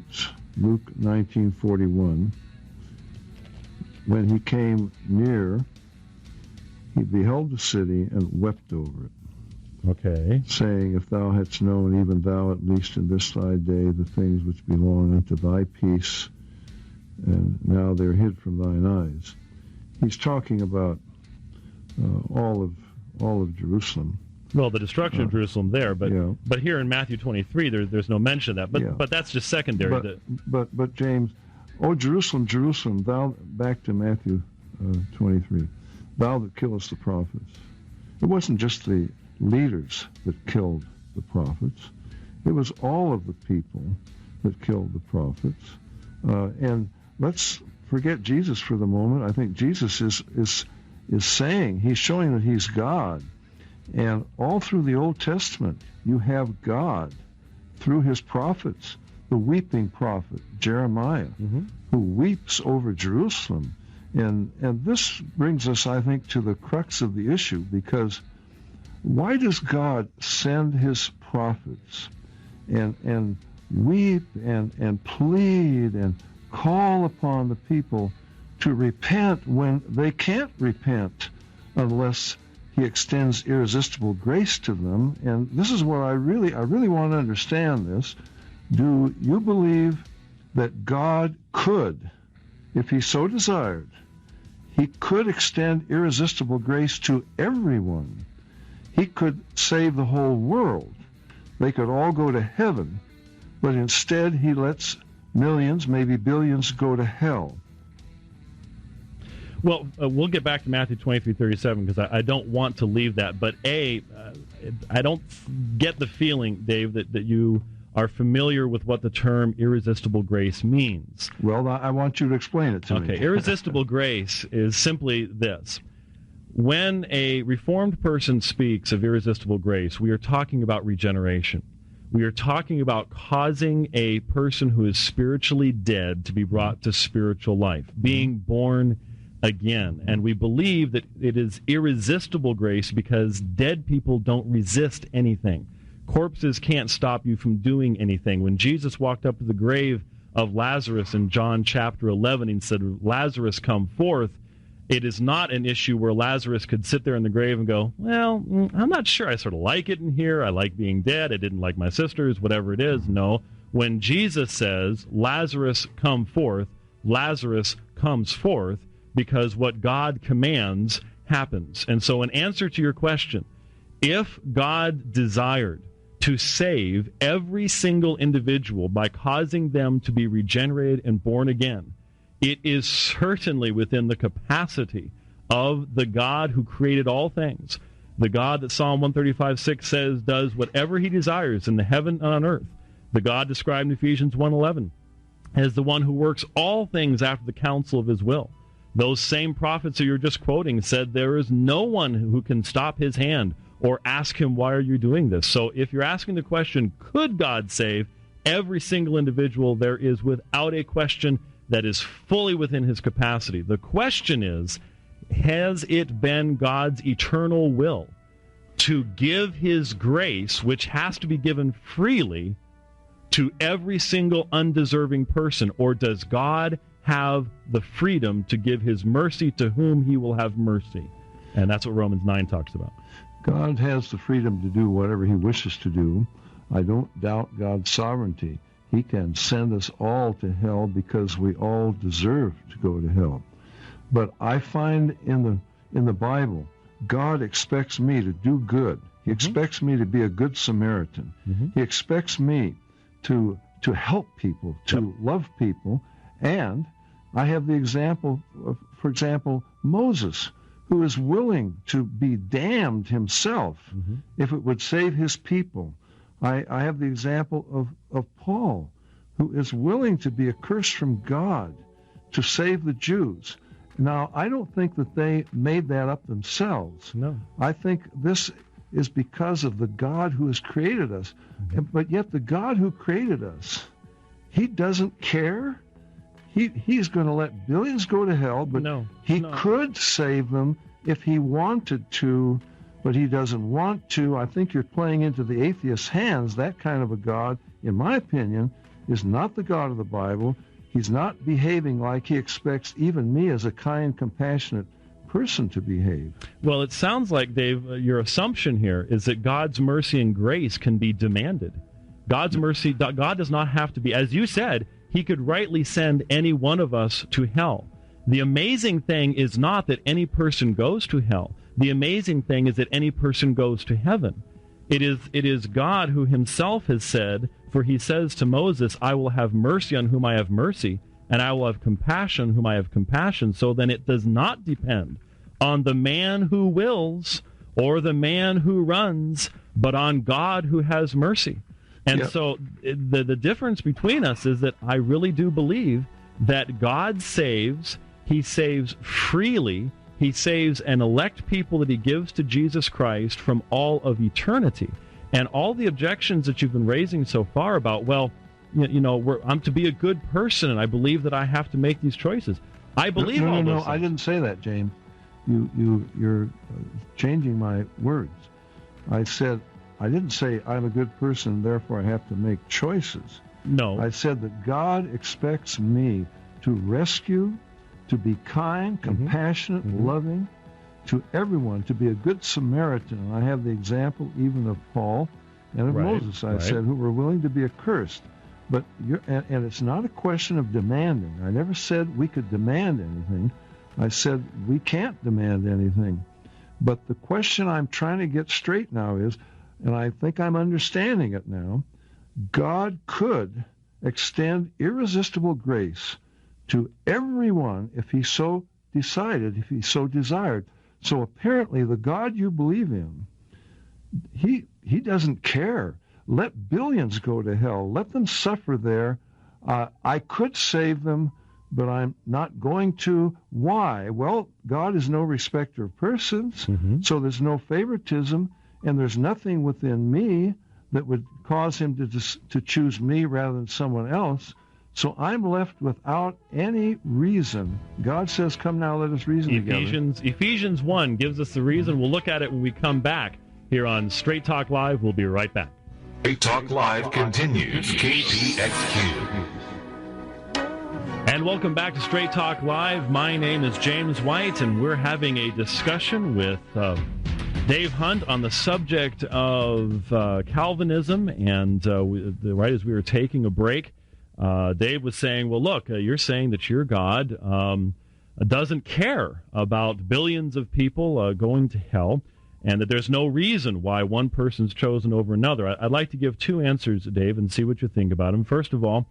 states, Luke 19:41, when he came near, he beheld the city and wept over it. Okay. Saying, if thou hadst known, even thou at least in this thy day, the things which belong unto thy peace, and now they're hid from thine eyes. He's talking about all of Jerusalem. Well, the destruction of Jerusalem there, but here in Matthew 23, there's no mention of that. But that's just secondary. But James, O Jerusalem, Jerusalem, thou, back to Matthew 23, thou that killest the prophets. It wasn't just the leaders that killed the prophets. It was all of the people that killed the prophets. And let's forget Jesus for the moment. I think Jesus is saying, he's showing that he's God. And all through the Old Testament, you have God through his prophets, the weeping prophet, Jeremiah, who weeps over Jerusalem. And this brings us, I think, to the crux of the issue, because why does God send his prophets and weep and plead and call upon the people to repent when they can't repent unless he extends irresistible grace to them? And this is where I really want to understand this. Do you believe that God could, if he so desired, he could extend irresistible grace to everyone? He could save the whole world. They could all go to heaven, but instead he lets millions, maybe billions, go to hell. Well, we'll get back to Matthew 23:37 because I don't want to leave that. But I don't get the feeling, Dave, that you are familiar with what the term irresistible grace means. Well, I want you to explain it to me. Okay, irresistible grace is simply this. When a Reformed person speaks of irresistible grace, we are talking about regeneration. We are talking about causing a person who is spiritually dead to be brought to spiritual life, being born again. And we believe that it is irresistible grace because dead people don't resist anything. Corpses can't stop you from doing anything. When Jesus walked up to the grave of Lazarus in John chapter 11, he said, Lazarus, come forth. It is not an issue where Lazarus could sit there in the grave and go, well, I'm not sure I sort of like it in here. I like being dead. I didn't like my sisters, whatever it is. No. When Jesus says, Lazarus, come forth, Lazarus comes forth because what God commands happens. And so in answer to your question, if God desired to save every single individual by causing them to be regenerated and born again, it is certainly within the capacity of the God who created all things, the God that Psalm 135:6 says does whatever he desires in the heaven and on earth, the God described in Ephesians 1:11 as the one who works all things after the counsel of his will. Those same prophets that you're just quoting said there is no one who can stop his hand or ask him, why are you doing this? So if you're asking the question, could God save every single individual, there is without a question that is fully within his capacity. The question is, has it been God's eternal will to give his grace, which has to be given freely, to every single undeserving person, or does God have the freedom to give his mercy to whom he will have mercy? And that's what Romans 9 talks about. God has the freedom to do whatever he wishes to do. I don't doubt God's sovereignty. He can send us all to hell because we all deserve to go to hell. But I find in the Bible, God expects me to do good. He expects me to be a good Samaritan. He expects me to help people, to love people. And I have the example of, for example, Moses, who is willing to be damned himself if it would save his people. I have the example of Paul, who is willing to be accursed from God to save the Jews. Now, I don't think that they made that up themselves. No. I think this is because of the God who has created us. But yet the God who created us, he doesn't care. He's going to let billions go to hell, but he could save them if he wanted to, but he doesn't want to. I think you're playing into the atheist's hands. That kind of a God, in my opinion, is not the God of the Bible. He's not behaving like he expects even me as a kind, compassionate person to behave. Well, it sounds like, Dave, your assumption here is that God's mercy and grace can be demanded. God's mercy, God does not have to be, as you said, he could rightly send any one of us to hell. The amazing thing is not that any person goes to hell. The amazing thing is that any person goes to heaven. It is God who himself has said, for he says to Moses, I will have mercy on whom I have mercy, and I will have compassion on whom I have compassion. So then it does not depend on the man who wills or the man who runs, but on God who has mercy. And so the difference between us is that I really do believe that God saves. He saves freely. He saves and elect people that he gives to Jesus Christ from all of eternity. And all the objections that you've been raising so far about, well, I'm to be a good person, and I believe that I have to make these choices. I believe all those things. I didn't say that, James. You're changing my words. I didn't say I'm a good person, therefore I have to make choices. No. I said that God expects me to rescue, to be kind, compassionate, loving to everyone, to be a good Samaritan. And I have the example even of Paul and of Moses, I said, who were willing to be accursed. But and it's not a question of demanding. I never said we could demand anything. I said we can't demand anything. But the question I'm trying to get straight now is, and I think I'm understanding it now, God could extend irresistible grace to everyone if he so decided, if he so desired. So apparently the God you believe in, he doesn't care. Let billions go to hell. Let them suffer there. I could save them, but I'm not going to. Why? Well, God is no respecter of persons, so there's no favoritism, and there's nothing within me that would cause him to choose me rather than someone else. So I'm left without any reason. God says, come now, let us reason together. Ephesians 1 gives us the reason. We'll look at it when we come back here on Straight Talk Live. We'll be right back. Straight Talk Live continues. KPXQ. And welcome back to Straight Talk Live. My name is James White, and we're having a discussion with Dave Hunt on the subject of Calvinism. And right as we were taking a break, Dave was saying, well, look, you're saying that your God doesn't care about billions of people going to hell, and that there's no reason why one person's chosen over another. I'd like to give two answers, Dave, and see what you think about them. First of all,